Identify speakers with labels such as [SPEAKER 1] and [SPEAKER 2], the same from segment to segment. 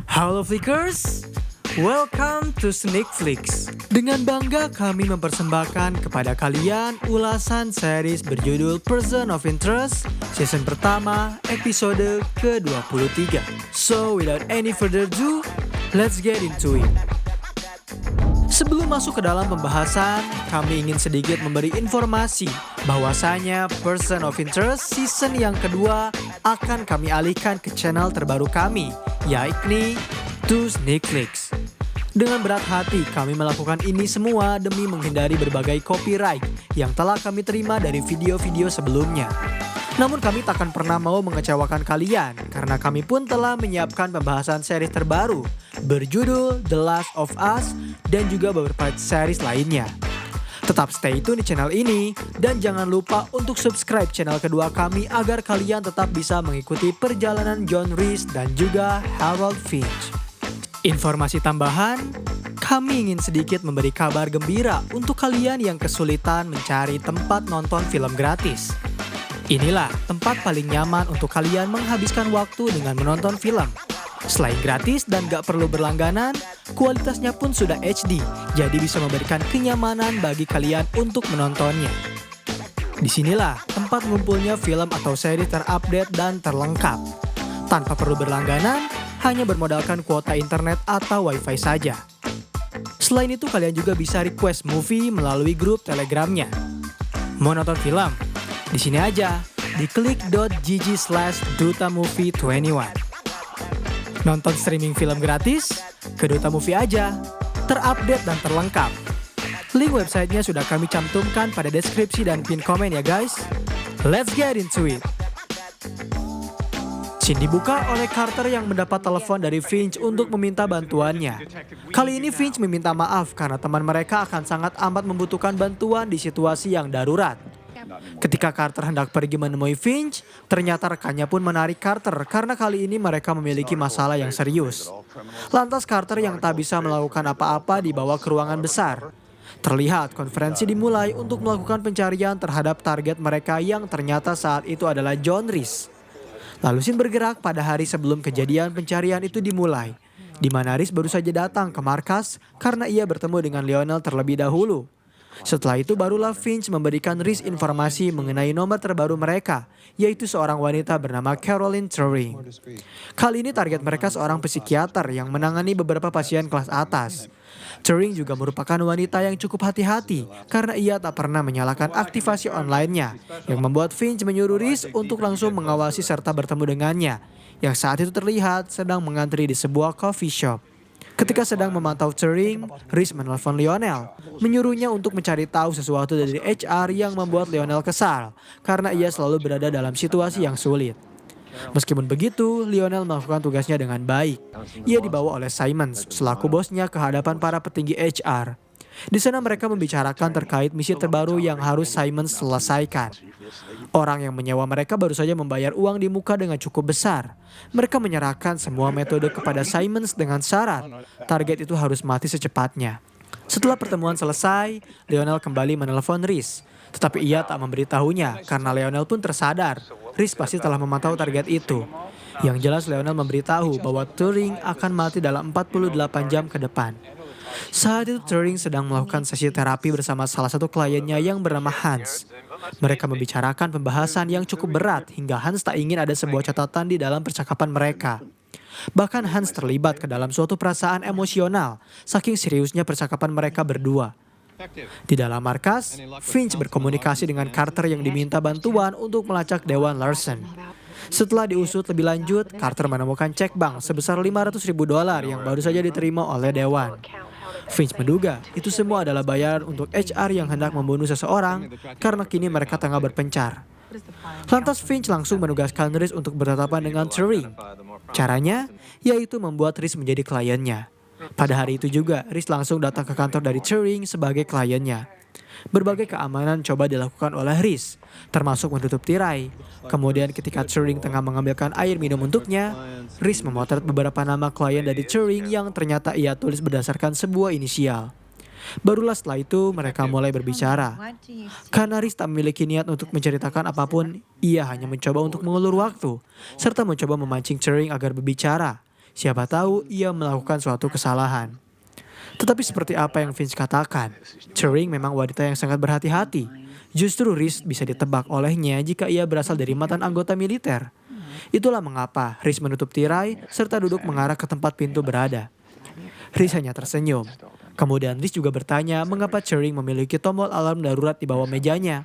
[SPEAKER 1] Halo Flickers, welcome to Sneak Flicks. Dengan bangga kami mempersembahkan kepada kalian ulasan series berjudul Person of Interest season pertama episode ke-23. So without any further ado, let's get into it. Sebelum masuk ke dalam pembahasan, kami ingin sedikit memberi informasi bahwasanya Person of Interest season yang kedua akan kami alihkan ke channel terbaru kami, yakni To Sneak Flicks. Dengan berat hati kami melakukan ini semua demi menghindari berbagai copyright yang telah kami terima dari video-video sebelumnya. Namun kami takkan pernah mau mengecewakan kalian karena kami pun telah menyiapkan pembahasan series terbaru berjudul The Last of Us dan juga beberapa series lainnya. Tetap stay tune di channel ini dan jangan lupa untuk subscribe channel kedua kami agar kalian tetap bisa mengikuti perjalanan John Rhys dan juga Harold Finch. Informasi tambahan, kami ingin sedikit memberi kabar gembira untuk kalian yang kesulitan mencari tempat nonton film gratis. Inilah tempat paling nyaman untuk kalian menghabiskan waktu dengan menonton film. Selain gratis dan gak perlu berlangganan, kualitasnya pun sudah HD, jadi bisa memberikan kenyamanan bagi kalian untuk menontonnya. Disinilah tempat ngumpulnya film atau seri terupdate dan terlengkap. Tanpa perlu berlangganan, hanya bermodalkan kuota internet atau wifi saja. Selain itu kalian juga bisa request movie melalui grup telegramnya. Mau nonton film? Di sini aja, di klik.gg/dutamovie21. Nonton streaming film gratis? Ke Duta Movie aja, terupdate dan terlengkap. Link websitenya sudah kami cantumkan pada deskripsi dan pin komen ya guys. Let's get into it. Scene dibuka oleh Carter yang mendapat telepon dari Finch untuk meminta bantuannya. Kali ini Finch meminta maaf karena teman mereka akan sangat amat membutuhkan bantuan di situasi yang darurat. Ketika Carter hendak pergi menemui Finch, ternyata rekannya pun menarik Carter karena kali ini mereka memiliki masalah yang serius. Lantas Carter yang tak bisa melakukan apa-apa dibawa ke ruangan besar. Terlihat konferensi dimulai untuk melakukan pencarian terhadap target mereka yang ternyata saat itu adalah John Rhys. Lalu scene bergerak pada hari sebelum kejadian pencarian itu dimulai, di mana Rhys baru saja datang ke markas karena ia bertemu dengan Lionel terlebih dahulu. Setelah itu barulah Finch memberikan Rhys informasi mengenai nomor terbaru mereka, yaitu seorang wanita bernama Caroline Turing. Kali ini target mereka seorang psikiater yang menangani beberapa pasien kelas atas. Turing juga merupakan wanita yang cukup hati-hati karena ia tak pernah menyalakan aktivasi online-nya, yang membuat Finch menyuruh Rhys untuk langsung mengawasi serta bertemu dengannya, yang saat itu terlihat sedang mengantri di sebuah coffee shop. Ketika sedang memantau Turing, Rhys menelpon Lionel, menyuruhnya untuk mencari tahu sesuatu dari HR yang membuat Lionel kesal, karena ia selalu berada dalam situasi yang sulit. Meskipun begitu, Lionel melakukan tugasnya dengan baik. Ia dibawa oleh Simons, selaku bosnya ke hadapan para petinggi HR. Di sana mereka membicarakan terkait misi terbaru yang harus Simons selesaikan. Orang yang menyewa mereka baru saja membayar uang di muka dengan cukup besar. Mereka menyerahkan semua metode kepada Simons dengan syarat target itu harus mati secepatnya. Setelah pertemuan selesai, Lionel kembali menelpon Rhys. Tetapi ia tak memberitahunya karena Lionel pun tersadar Rhys pasti telah memantau target itu. Yang jelas Lionel memberitahu bahwa Turing akan mati dalam 48 jam ke depan. Saat itu Turing sedang melakukan sesi terapi bersama salah satu kliennya yang bernama Hans. Mereka membicarakan pembahasan yang cukup berat hingga Hans tak ingin ada sebuah catatan di dalam percakapan mereka. Bahkan Hans terlibat ke dalam suatu perasaan emosional saking seriusnya percakapan mereka berdua. Di dalam markas, Finch berkomunikasi dengan Carter yang diminta bantuan untuk melacak Dewan Larsen. Setelah diusut lebih lanjut, Carter menemukan cek bank sebesar $500.000 yang baru saja diterima oleh Dewan. Finch menduga itu semua adalah bayaran untuk HR yang hendak membunuh seseorang karena kini mereka tengah berpencar. Lantas Finch langsung menugaskan Rhys untuk bertatapan dengan Turing. Caranya yaitu membuat Rhys menjadi kliennya. Pada hari itu juga Rhys langsung datang ke kantor dari Turing sebagai kliennya. Berbagai keamanan coba dilakukan oleh Rhys, termasuk menutup tirai. Kemudian ketika Turing tengah mengambilkan air minum untuknya, Rhys memotret beberapa nama klien dari Turing yang ternyata ia tulis berdasarkan sebuah inisial. Barulah setelah itu mereka mulai berbicara. Karena Rhys tak memiliki niat untuk menceritakan apapun, ia hanya mencoba untuk mengulur waktu, serta mencoba memancing Turing agar berbicara. Siapa tahu ia melakukan suatu kesalahan. Tetapi seperti apa yang Finch katakan, Turing memang wanita yang sangat berhati-hati. Justru Reese bisa ditebak olehnya jika ia berasal dari mantan anggota militer. Itulah mengapa Reese menutup tirai serta duduk mengarah ke tempat pintu berada. Reese hanya tersenyum. Kemudian Reese juga bertanya mengapa Turing memiliki tombol alarm darurat di bawah mejanya.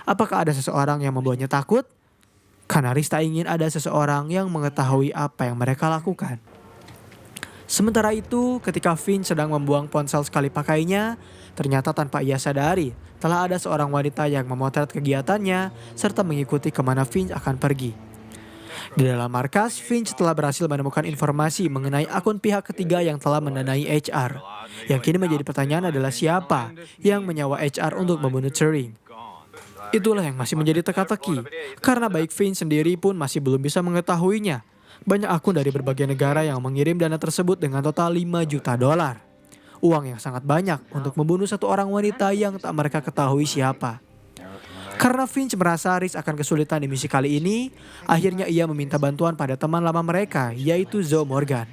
[SPEAKER 1] Apakah ada seseorang yang membuatnya takut? Karena Reese tak ingin ada seseorang yang mengetahui apa yang mereka lakukan. Sementara itu, ketika Finch sedang membuang ponsel sekali pakainya, ternyata tanpa ia sadari, telah ada seorang wanita yang memotret kegiatannya serta mengikuti kemana Finch akan pergi. Di dalam markas, Finch telah berhasil menemukan informasi mengenai akun pihak ketiga yang telah mendanai HR. Yang kini menjadi pertanyaan adalah siapa yang menyewa HR untuk membunuh Turing. Itulah yang masih menjadi teka-teki, karena baik Finch sendiri pun masih belum bisa mengetahuinya. Banyak akun dari berbagai negara yang mengirim dana tersebut dengan total 5 juta dolar. Uang yang sangat banyak untuk membunuh satu orang wanita yang tak mereka ketahui siapa. Karena Finch merasa Reese akan kesulitan di misi kali ini, akhirnya ia meminta bantuan pada teman lama mereka, yaitu Zoe Morgan.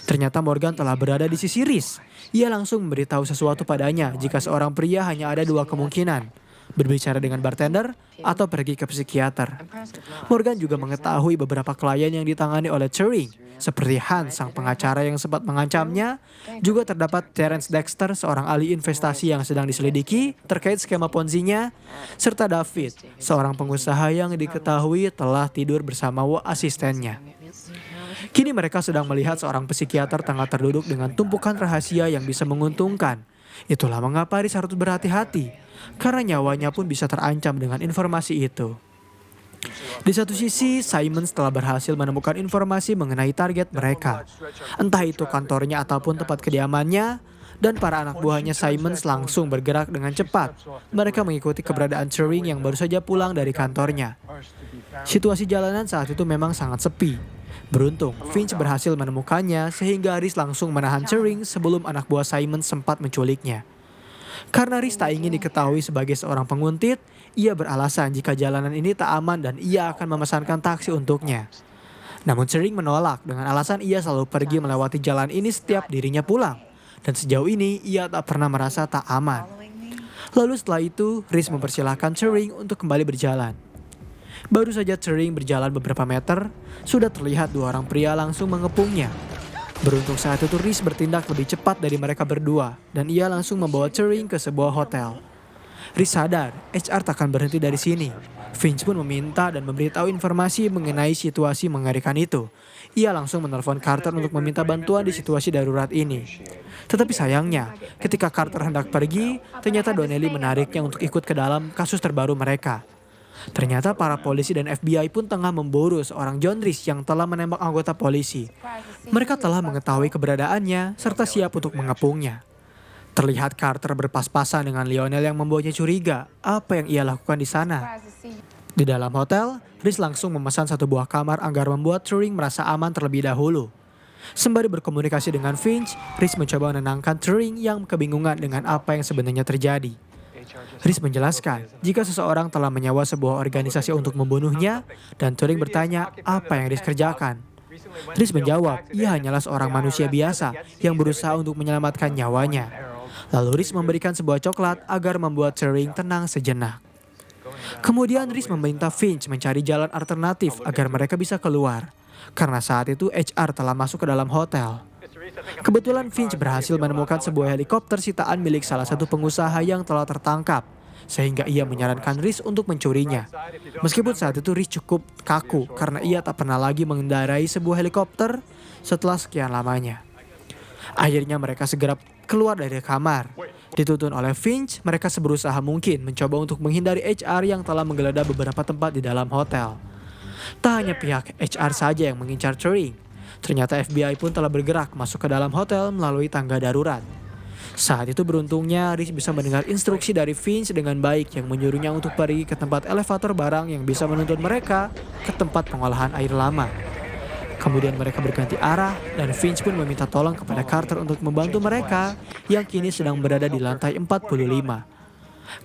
[SPEAKER 1] Ternyata Morgan telah berada di sisi Reese. Ia langsung memberitahu sesuatu padanya jika seorang pria hanya ada 2 kemungkinan. Berbicara dengan bartender atau pergi ke psikiater. Morgan juga mengetahui beberapa klien yang ditangani oleh Turing, seperti Hans, sang pengacara yang sempat mengancamnya. Juga terdapat Terence Dexter, seorang ahli investasi yang sedang diselidiki terkait skema Ponzi-nya, serta David, seorang pengusaha yang diketahui telah tidur bersama asistennya. Kini mereka sedang melihat seorang psikiater tengah terduduk dengan tumpukan rahasia yang bisa menguntungkan. Itulah mengapa Reese harus berhati-hati, karena nyawanya pun bisa terancam dengan informasi itu. Di satu sisi, Simons telah berhasil menemukan informasi mengenai target mereka. Entah itu kantornya ataupun tempat kediamannya, dan para anak buahnya Simons langsung bergerak dengan cepat. Mereka mengikuti keberadaan Turing yang baru saja pulang dari kantornya. Situasi jalanan saat itu memang sangat sepi. Beruntung, Finch berhasil menemukannya sehingga Reese langsung menahan Turing sebelum anak buah Simons sempat menculiknya. Karena Reese tak ingin diketahui sebagai seorang penguntit, ia beralasan jika jalanan ini tak aman dan ia akan memesankan taksi untuknya. Namun Turing menolak dengan alasan ia selalu pergi melewati jalan ini setiap dirinya pulang. Dan sejauh ini ia tak pernah merasa tak aman. Lalu setelah itu, Reese mempersilahkan Turing untuk kembali berjalan. Baru saja Turing berjalan beberapa meter, sudah terlihat 2 orang pria langsung mengepungnya. Beruntung saat itu Reese bertindak lebih cepat dari mereka berdua, dan ia langsung membawa Turing ke sebuah hotel. Reese sadar, HR takkan berhenti dari sini. Finch pun meminta dan memberitahu informasi mengenai situasi mengerikan itu. Ia langsung menelpon Carter untuk meminta bantuan di situasi darurat ini. Tetapi sayangnya, ketika Carter hendak pergi, ternyata Donnelly menariknya untuk ikut ke dalam kasus terbaru mereka. Ternyata para polisi dan FBI pun tengah memburu seorang John Reese yang telah menembak anggota polisi. Mereka telah mengetahui keberadaannya serta siap untuk mengepungnya. Terlihat Carter berpas-pasan dengan Lionel yang membuatnya curiga apa yang ia lakukan di sana. Di dalam hotel, Reese langsung memesan 1 buah kamar agar membuat Turing merasa aman terlebih dahulu. Sembari berkomunikasi dengan Finch, Reese mencoba menenangkan Turing yang kebingungan dengan apa yang sebenarnya terjadi. Reese menjelaskan jika seseorang telah menyewa sebuah organisasi untuk membunuhnya dan Turing bertanya apa yang Reese kerjakan. Reese menjawab ia hanyalah seorang manusia biasa yang berusaha untuk menyelamatkan nyawanya. Lalu Reese memberikan sebuah coklat agar membuat Turing tenang sejenak. Kemudian Reese meminta Finch mencari jalan alternatif agar mereka bisa keluar. Karena saat itu HR telah masuk ke dalam hotel. Kebetulan Finch berhasil menemukan sebuah helikopter sitaan milik salah satu pengusaha yang telah tertangkap, sehingga ia menyarankan Reese untuk mencurinya. Meskipun saat itu Reese cukup kaku karena ia tak pernah lagi mengendarai sebuah helikopter setelah sekian lamanya. Akhirnya mereka segera keluar dari kamar. Dituntun oleh Finch, mereka seberusaha mungkin mencoba untuk menghindari HR yang telah menggeledah beberapa tempat di dalam hotel. Tak hanya pihak HR saja yang mengincar Turing. Ternyata FBI pun telah bergerak masuk ke dalam hotel melalui tangga darurat. Saat itu beruntungnya Reese bisa mendengar instruksi dari Finch dengan baik yang menyuruhnya untuk pergi ke tempat elevator barang yang bisa menuntun mereka ke tempat pengolahan air lama. Kemudian mereka berganti arah dan Finch pun meminta tolong kepada Carter untuk membantu mereka yang kini sedang berada di lantai 45.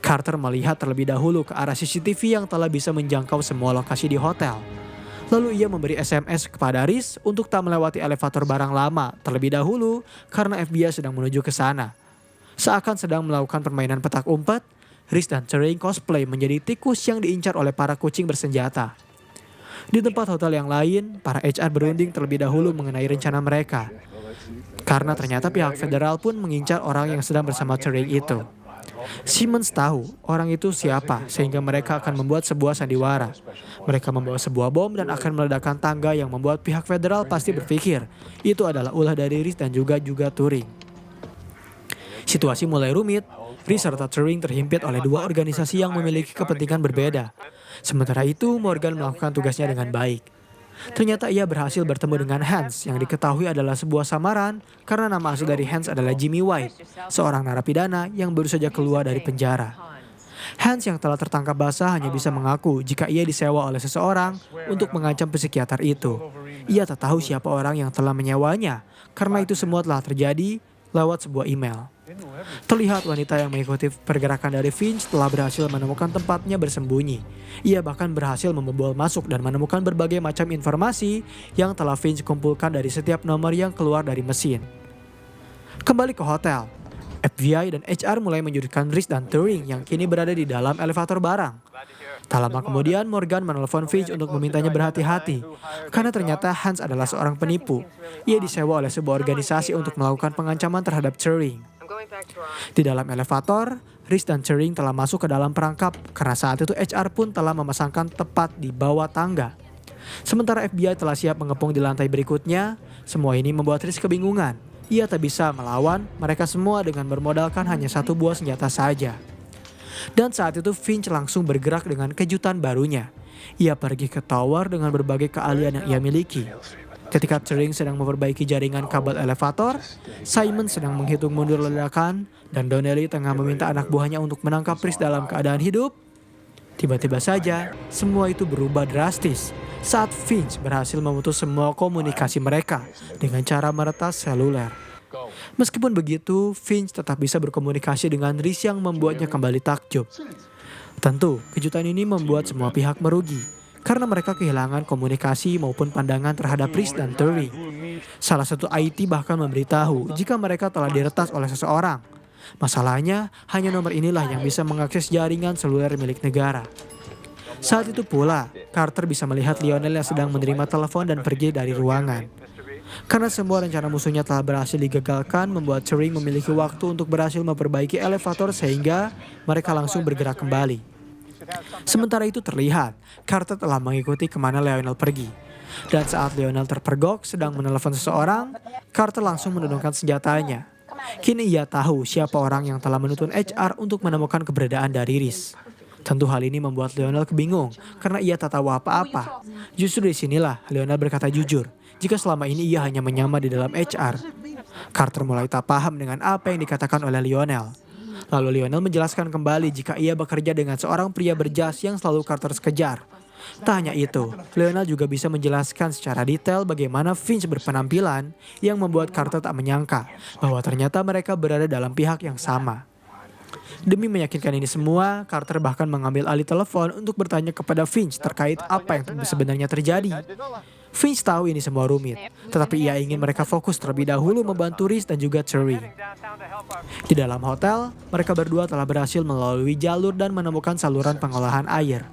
[SPEAKER 1] Carter melihat terlebih dahulu ke arah CCTV yang telah bisa menjangkau semua lokasi di hotel. Lalu ia memberi SMS kepada Rhys untuk tak melewati elevator barang lama terlebih dahulu karena FBI sedang menuju ke sana. Seakan sedang melakukan permainan petak umpet, Rhys dan Turing cosplay menjadi tikus yang diincar oleh para kucing bersenjata. Di tempat hotel yang lain, para HR berunding terlebih dahulu mengenai rencana mereka. Karena ternyata pihak federal pun mengincar orang yang sedang bersama Turing itu. Simmons tahu orang itu siapa sehingga mereka akan membuat sebuah sandiwara. Mereka membawa sebuah bom dan akan meledakkan tangga yang membuat pihak federal pasti berpikir itu adalah ulah dari Rhys dan juga Turing. Situasi mulai rumit. Rhys serta Turing terhimpit oleh dua organisasi yang memiliki kepentingan berbeda. Sementara itu Morgan melakukan tugasnya dengan baik. Ternyata ia berhasil bertemu dengan Hans yang diketahui adalah sebuah samaran karena nama asli dari Hans adalah Jimmy White, seorang narapidana yang baru saja keluar dari penjara. Hans yang telah tertangkap basah hanya bisa mengaku jika ia disewa oleh seseorang untuk mengancam psikiater itu. Ia tak tahu siapa orang yang telah menyewanya karena itu semua telah terjadi lewat sebuah email. Terlihat wanita yang mengikuti pergerakan dari Finch telah berhasil menemukan tempatnya bersembunyi. Ia bahkan berhasil membobol masuk dan menemukan berbagai macam informasi yang telah Finch kumpulkan dari setiap nomor yang keluar dari mesin. Kembali ke hotel, FBI dan HR mulai menyudutkan Rhys dan Turing yang kini berada di dalam elevator barang. Tak lama kemudian Morgan menelpon Finch untuk memintanya berhati-hati karena ternyata Hans adalah seorang penipu. Ia disewa oleh sebuah organisasi untuk melakukan pengancaman terhadap Turing. Di dalam elevator, Rhys dan Turing telah masuk ke dalam perangkap karena saat itu HR pun telah memasangkan tepat di bawah tangga. Sementara FBI telah siap mengepung di lantai berikutnya, semua ini membuat Rhys kebingungan. Ia tak bisa melawan mereka semua dengan bermodalkan hanya satu buah senjata saja. Dan saat itu Finch langsung bergerak dengan kejutan barunya. Ia pergi ke tower dengan berbagai keahlian yang ia miliki. Ketika Turing sedang memperbaiki jaringan kabel elevator, Simon sedang menghitung mundur ledakan, dan Donnelly tengah meminta anak buahnya untuk menangkap Rhys dalam keadaan hidup. Tiba-tiba saja, semua itu berubah drastis saat Finch berhasil memutus semua komunikasi mereka dengan cara meretas seluler. Meskipun begitu, Finch tetap bisa berkomunikasi dengan Rhys yang membuatnya kembali takjub. Tentu, kejutan ini membuat semua pihak merugi, karena mereka kehilangan komunikasi maupun pandangan terhadap Rhys dan Turing. Salah satu IT bahkan memberitahu jika mereka telah diretas oleh seseorang. Masalahnya, hanya nomor inilah yang bisa mengakses jaringan seluler milik negara. Saat itu pula, Carter bisa melihat Lionel yang sedang menerima telepon dan pergi dari ruangan. Karena semua rencana musuhnya telah berhasil digagalkan, membuat Turing memiliki waktu untuk berhasil memperbaiki elevator sehingga mereka langsung bergerak kembali. Sementara itu terlihat, Carter telah mengikuti kemana Lionel pergi. Dan saat Lionel terpergok sedang menelepon seseorang, Carter langsung menodongkan senjatanya. Kini ia tahu siapa orang yang telah menuntun HR untuk menemukan keberadaan dari Rhys. Tentu hal ini membuat Lionel kebingung karena ia tak tahu apa-apa. Justru disinilah Lionel berkata jujur jika selama ini ia hanya menyamar di dalam HR. Carter mulai tak paham dengan apa yang dikatakan oleh Lionel. Lalu Lionel menjelaskan kembali jika ia bekerja dengan seorang pria berjas yang selalu Carter kejar. Tak hanya itu, Lionel juga bisa menjelaskan secara detail bagaimana Finch berpenampilan yang membuat Carter tak menyangka bahwa ternyata mereka berada dalam pihak yang sama. Demi meyakinkan ini semua, Carter bahkan mengambil alih telepon untuk bertanya kepada Finch terkait apa yang sebenarnya terjadi. Finch tahu ini semua rumit, tetapi ia ingin mereka fokus terlebih dahulu membantu Rhys dan juga Turing. Di dalam hotel, mereka berdua telah berhasil melalui jalur dan menemukan saluran pengolahan air.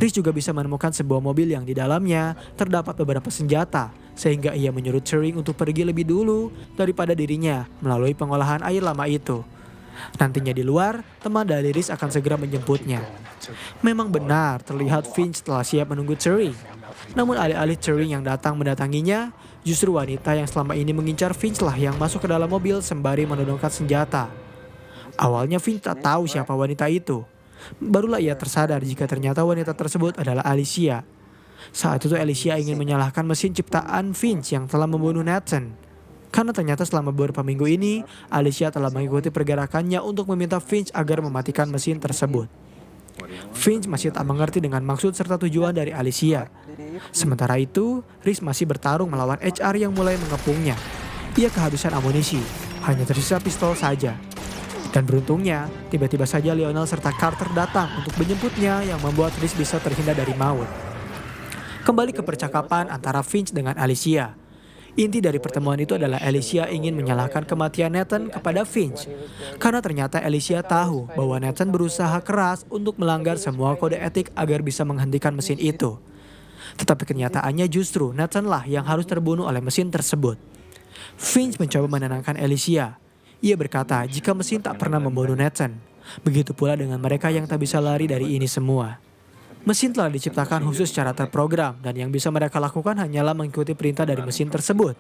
[SPEAKER 1] Rhys juga bisa menemukan sebuah mobil yang di dalamnya terdapat beberapa senjata, sehingga ia menyuruh Turing untuk pergi lebih dulu daripada dirinya melalui pengolahan air lama itu. Nantinya di luar, teman dari Rhys akan segera menjemputnya. Memang benar terlihat Finch telah siap menunggu Turing. Namun alih-alih Turing yang datang mendatanginya, justru wanita yang selama ini mengincar Finch lah yang masuk ke dalam mobil sembari menodongkan senjata. Awalnya Finch tak tahu siapa wanita itu. Barulah ia tersadar jika ternyata wanita tersebut adalah Alicia. Saat itu Alicia ingin menyalahkan mesin ciptaan Finch yang telah membunuh Nathan. Karena ternyata selama beberapa minggu ini, Alicia telah mengikuti pergerakannya untuk meminta Finch agar mematikan mesin tersebut. Finch masih tak mengerti dengan maksud serta tujuan dari Alicia. Sementara itu, Rhys masih bertarung melawan HR yang mulai mengepungnya. Ia kehabisan amunisi, hanya tersisa pistol saja. Dan beruntungnya, tiba-tiba saja Lionel serta Carter datang untuk menjemputnya yang membuat Rhys bisa terhindar dari maut. Kembali ke percakapan antara Finch dengan Alicia. Inti dari pertemuan itu adalah Alicia ingin menyalahkan kematian Nathan kepada Finch. Karena ternyata Alicia tahu bahwa Nathan berusaha keras untuk melanggar semua kode etik agar bisa menghentikan mesin itu. Tetapi kenyataannya justru Nathan lah yang harus terbunuh oleh mesin tersebut. Finch mencoba menenangkan Alicia. Ia berkata jika mesin tak pernah membunuh Nathan. Begitu pula dengan mereka yang tak bisa lari dari ini semua. Mesin telah diciptakan khusus secara terprogram dan yang bisa mereka lakukan hanyalah mengikuti perintah dari mesin tersebut.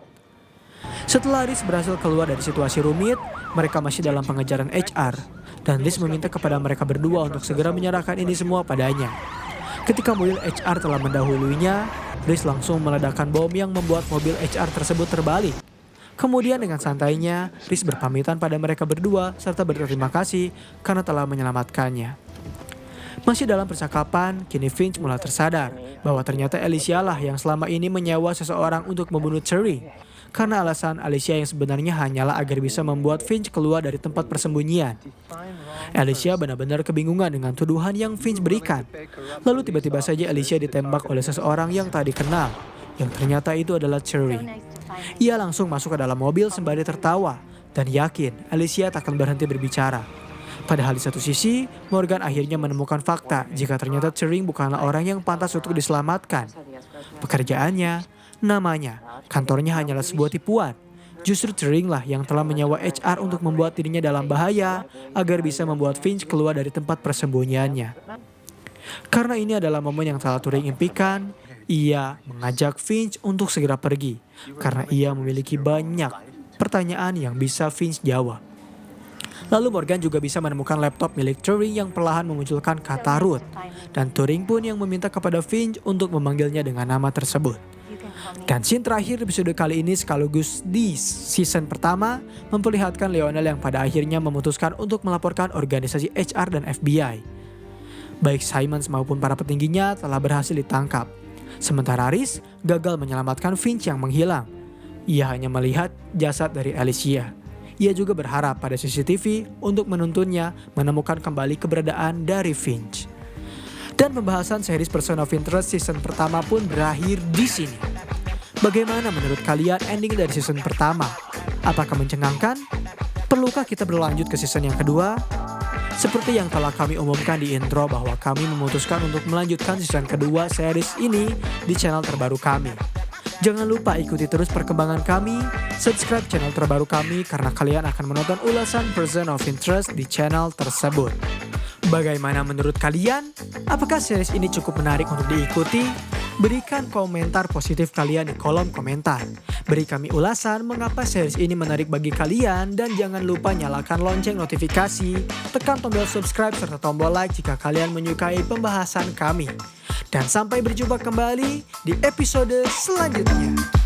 [SPEAKER 1] Setelah Riz berhasil keluar dari situasi rumit, mereka masih dalam pengejaran HR. Dan Riz meminta kepada mereka berdua untuk segera menyerahkan ini semua padanya. Ketika mobil HR telah mendahuluinya, Riz langsung meledakkan bom yang membuat mobil HR tersebut terbalik. Kemudian dengan santainya, Riz berpamitan pada mereka berdua serta berterima kasih karena telah menyelamatkannya. Masih dalam percakapan, kini Finch mulai tersadar bahwa ternyata Alicia lah yang selama ini menyewa seseorang untuk membunuh Turing. Karena alasan Alicia yang sebenarnya hanyalah agar bisa membuat Finch keluar dari tempat persembunyian. Alicia benar-benar kebingungan dengan tuduhan yang Finch berikan. Lalu tiba-tiba saja Alicia ditembak oleh seseorang yang tak dikenal, yang ternyata itu adalah Turing. Ia langsung masuk ke dalam mobil sembari tertawa dan yakin Alicia tak akan berhenti berbicara. Padahal di satu sisi, Morgan akhirnya menemukan fakta jika ternyata Turing bukanlah orang yang pantas untuk diselamatkan. Pekerjaannya, namanya, kantornya hanyalah sebuah tipuan. Justru Turing lah yang telah menyewa HR untuk membuat dirinya dalam bahaya agar bisa membuat Finch keluar dari tempat persembunyiannya. Karena ini adalah momen yang telah Turing impikan, ia mengajak Finch untuk segera pergi. Karena ia memiliki banyak pertanyaan yang bisa Finch jawab. Lalu Morgan juga bisa menemukan laptop milik Turing yang perlahan memunculkan kata root. Dan Turing pun yang meminta kepada Finch untuk memanggilnya dengan nama tersebut. Dan scene terakhir episode kali ini sekaligus di season pertama memperlihatkan Lionel yang pada akhirnya memutuskan untuk melaporkan organisasi HR dan FBI. Baik Simons maupun para petingginya telah berhasil ditangkap. Sementara Riz gagal menyelamatkan Finch yang menghilang. Ia hanya melihat jasad dari Alicia. Ia juga berharap pada CCTV untuk menuntunnya menemukan kembali keberadaan dari Finch. Dan pembahasan series Person of Interest season pertama pun berakhir di sini. Bagaimana menurut kalian ending dari season pertama? Apakah mencengangkan? Perlukah kita berlanjut ke season yang kedua? Seperti yang telah kami umumkan di intro bahwa kami memutuskan untuk melanjutkan season kedua series ini di channel terbaru kami. Jangan lupa ikuti terus perkembangan kami, subscribe channel terbaru kami karena kalian akan menonton ulasan Person of Interest di channel tersebut. Bagaimana menurut kalian? Apakah series ini cukup menarik untuk diikuti? Berikan komentar positif kalian di kolom komentar. Beri kami ulasan mengapa series ini menarik bagi kalian dan jangan lupa nyalakan lonceng notifikasi, tekan tombol subscribe serta tombol like jika kalian menyukai pembahasan kami. Dan sampai berjumpa kembali di episode selanjutnya.